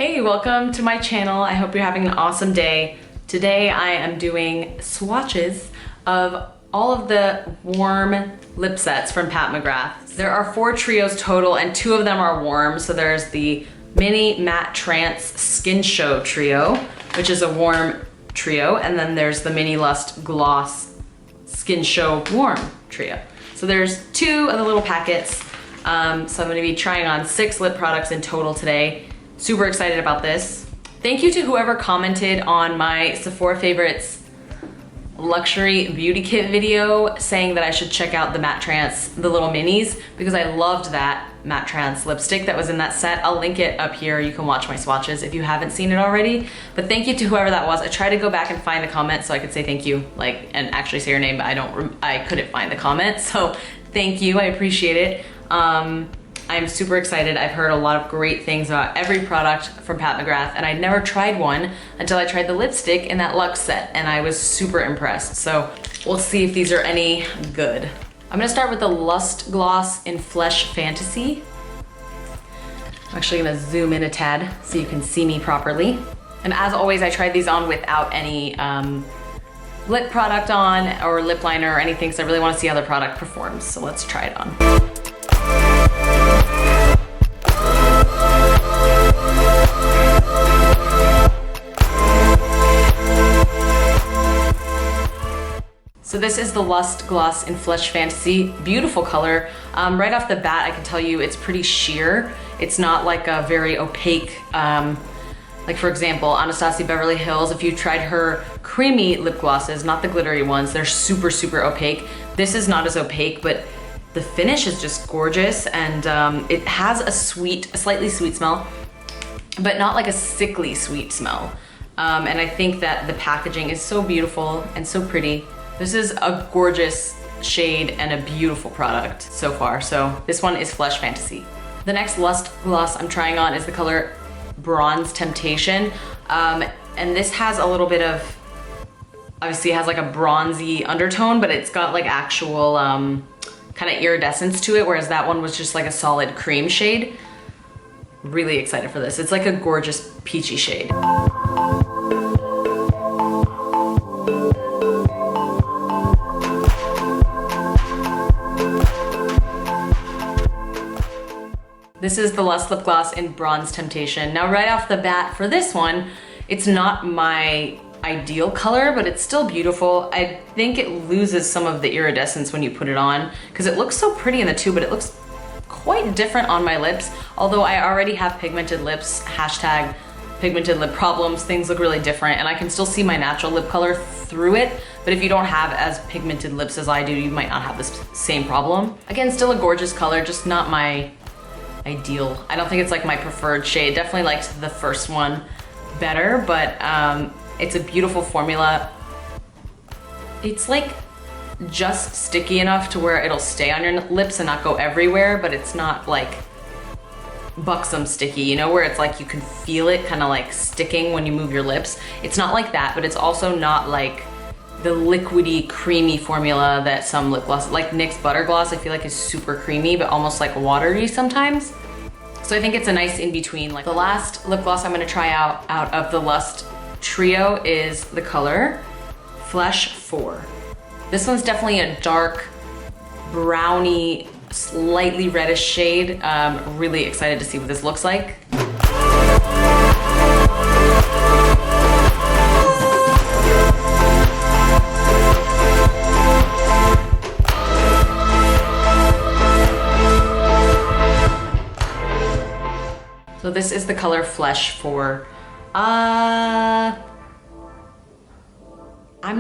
Hey, welcome to my channel. I hope you're having an awesome day. Today I am doing swatches of all of the warm lip sets from Pat McGrath. There are 4 trios total and 2 of them are warm. So there's the Mini MatteTrance Skin Show Trio, which is a warm trio, and then there's the Mini Lust Gloss Skin Show Warm Trio. So there's 2 of the little packets. So I'm gonna be trying on 6 lip products in total today. Super excited about this. Thank you to whoever commented on my Sephora Favorites luxury beauty kit video saying that I should check out the MatteTrance, the little minis, because I loved that MatteTrance lipstick that was in that set. I'll link it up here. You can watch my swatches if you haven't seen it already. But thank you to whoever that was. I tried to go back and find the comment so I could say thank you, and actually say your name, but I couldn't find the comment. So thank you, I appreciate it. I'm super excited. I've heard a lot of great things about every product from Pat McGrath, and I'd never tried one until I tried the lipstick in that Luxe set, and I was super impressed. So we'll see if these are any good. I'm gonna start with the Lust Gloss in Flesh Fantasy. I'm actually gonna zoom in a tad so you can see me properly. And as always, I tried these on without any lip product on or lip liner or anything, so I really wanna see how the product performs. So let's try it on. So this is the Lust Gloss in Flesh Fantasy. Beautiful color. Right off the bat, I can tell you it's pretty sheer. It's not like a very opaque, like for example, Anastasia Beverly Hills, if you tried her creamy lip glosses, not the glittery ones, they're super, super opaque. This is not as opaque, but the finish is just gorgeous, and it has a slightly sweet smell, but not like a sickly sweet smell. And I think that the packaging is so beautiful and so pretty. This is a gorgeous shade and a beautiful product so far. So this one is Flesh Fantasy. The next Lust Gloss I'm trying on is the color Bronze Temptation. And this has a little bit of, obviously it has like a bronzy undertone, but it's got like actual kind of iridescence to it, whereas that one was just like a solid cream shade. Really excited for this. It's like a gorgeous peachy shade. This is the Lust Lip Gloss in Bronze Temptation. Now right off the bat for this one, it's not my ideal color, but it's still beautiful. I think it loses some of the iridescence when you put it on, because it looks so pretty in the tube, but it looks quite different on my lips. Although I already have pigmented lips, hashtag pigmented lip problems, things look really different, and I can still see my natural lip color through it. But if you don't have as pigmented lips as I do, you might not have this same problem. Again, still a gorgeous color, just not my ideal. I don't think it's like my preferred shade. Definitely liked the first one better, but it's a beautiful formula. It's like just sticky enough to where it'll stay on your lips and not go everywhere, but it's not like buxom sticky, you know, where it's like you can feel it kind of like sticking when you move your lips. It's not like that, but it's also not like the liquidy, creamy formula that some lip gloss, like NYX Butter Gloss, I feel like is super creamy, but almost like watery sometimes. So I think it's a nice in-between. Like the last lip gloss I'm gonna try out of the Lust trio is the color Flesh 4. This one's definitely a dark, browny, slightly reddish shade. Really excited to see what this looks like. So this is the color Flesh 4. I'm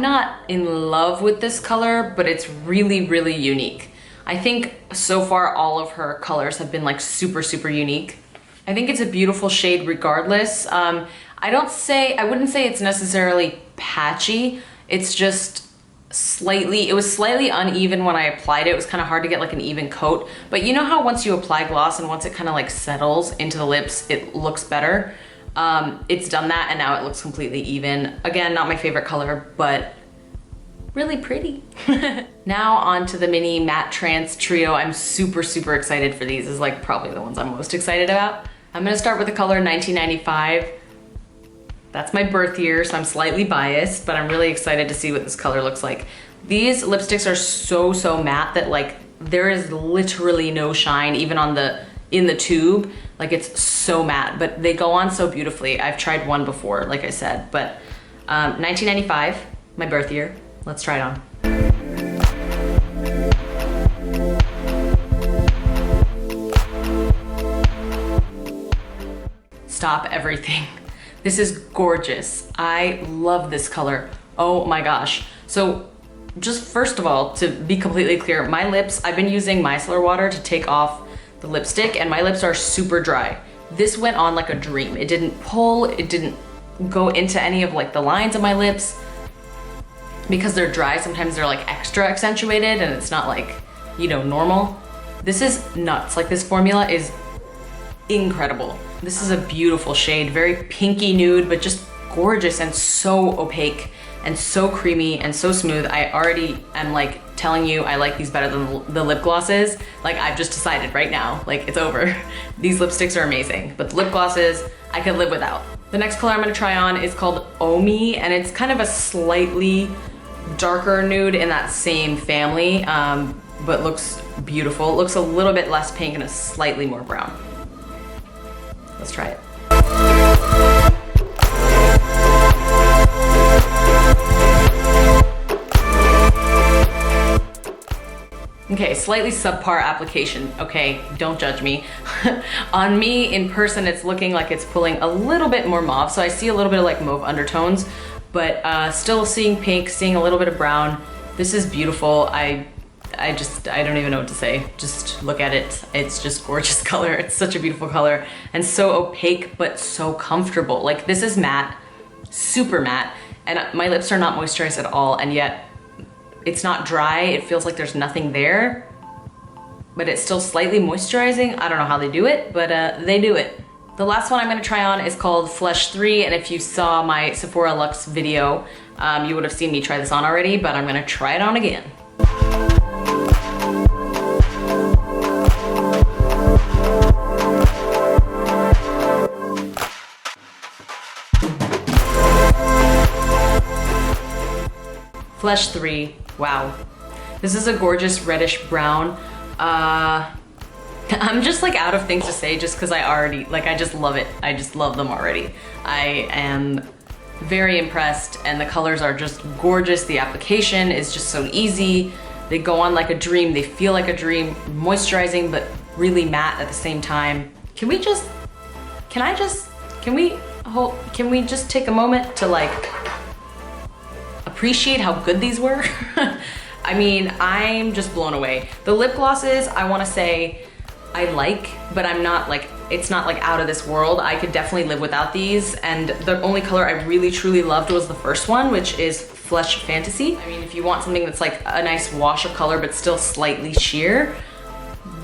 not in love with this color, but it's really, really unique. I think so far all of her colors have been like super, super unique. I think it's a beautiful shade regardless. I wouldn't say it's necessarily patchy. It's just it was slightly uneven when I applied it. It was kind of hard to get like an even coat. But you know how once you apply gloss and once it kind of like settles into the lips, it looks better? It's done that and now it looks completely even. Again, not my favorite color, but really pretty. Now on to the Mini MatteTrance Trio. I'm super, super excited for these. This is like probably the ones I'm most excited about. I'm gonna start with the color 1995. That's my birth year, so I'm slightly biased, but I'm really excited to see what this color looks like. These lipsticks are so matte that like there is literally no shine even on in the tube. Like it's so matte, but they go on so beautifully. I've tried one before, like I said, but 1995, my birth year. Let's try it on. Stop everything. This is gorgeous. I love this color. Oh my gosh. So just first of all, to be completely clear, my lips, I've been using micellar water to take off the lipstick and my lips are super dry. This went on like a dream. It didn't pull, it didn't go into any of like the lines of my lips. Because they're dry, sometimes they're like extra accentuated and it's not like, you know, normal. This is nuts. Like this formula is incredible. This is a beautiful shade, very pinky nude, but just gorgeous and so opaque and so creamy and so smooth. I already am like telling you I like these better than the lip glosses. Like I've just decided right now, like it's over. These lipsticks are amazing, but the lip glosses I could live without. The next color I'm gonna try on is called Omi, and it's kind of a slightly darker nude in that same family, but looks beautiful. It looks a little bit less pink and a slightly more brown. Let's try it. Okay, slightly subpar application. Okay, don't judge me. On me in person, it's looking like it's pulling a little bit more mauve. So I see a little bit of like mauve undertones, but still seeing pink, seeing a little bit of brown. This is beautiful. I don't even know what to say. Just look at it. It's just gorgeous color. It's such a beautiful color and so opaque, but so comfortable. Like this is matte, super matte, and my lips are not moisturized at all, and yet it's not dry. It feels like there's nothing there, but it's still slightly moisturizing. I don't know how they do it, but they do it. The last one I'm gonna try on is called Flesh 3, and if you saw my Sephora Luxe video, you would have seen me try this on already, but I'm gonna try it on again. Flesh 3, wow. This is a gorgeous reddish brown. I'm just like out of things to say just because I just love it. I just love them already. I am very impressed and the colors are just gorgeous. The application is just so easy. They go on like a dream. They feel like a dream, moisturizing but really matte at the same time. Can we just take a moment to like appreciate how good these were? I mean, I'm just blown away. The lip glosses, I wanna say I like, but I'm not like, it's not like out of this world. I could definitely live without these. And the only color I really truly loved was the first one, which is Flesh Fantasy. I mean, if you want something that's like a nice wash of color, but still slightly sheer,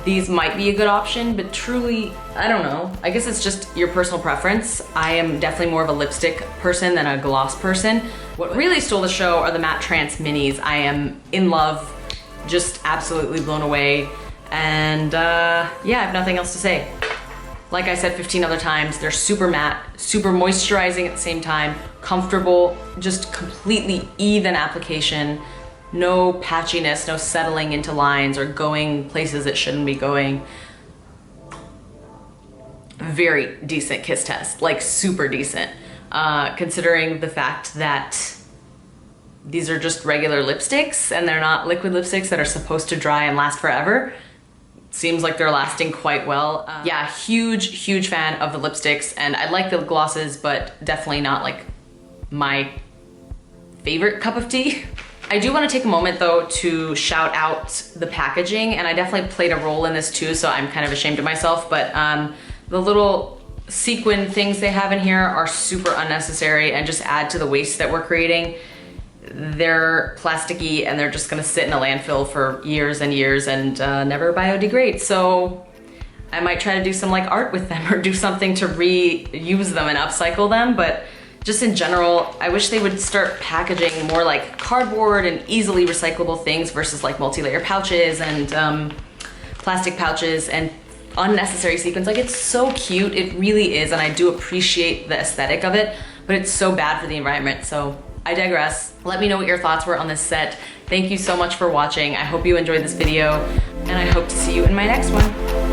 these might be a good option, but truly, I don't know. I guess it's just your personal preference. I am definitely more of a lipstick person than a gloss person. What really stole the show are the MatteTrance minis. I am in love, just absolutely blown away. And yeah, I have nothing else to say. Like I said 15 other times, they're super matte, super moisturizing at the same time, comfortable, just completely even application. No patchiness, no settling into lines or going places it shouldn't be going. Very decent kiss test, like super decent. Considering the fact that these are just regular lipsticks and they're not liquid lipsticks that are supposed to dry and last forever. Seems like they're lasting quite well. Yeah, huge fan of the lipsticks, and I like the glosses, but definitely not like my favorite cup of tea. I do want to take a moment though to shout out the packaging, and I definitely played a role in this too, so I'm kind of ashamed of myself, but the little sequin things they have in here are super unnecessary and just add to the waste that we're creating. They're plasticky and they're just gonna sit in a landfill for years and years and never biodegrade. So I might try to do some like art with them or do something to reuse them and upcycle them, but just in general, I wish they would start packaging more like cardboard and easily recyclable things versus like multi-layer pouches and plastic pouches, and unnecessary sequins. Like, it's so cute, it really is, and I do appreciate the aesthetic of it, but it's so bad for the environment. So I digress. Let me know what your thoughts were on this set. Thank you so much for watching. I hope you enjoyed this video, and I hope to see you in my next one.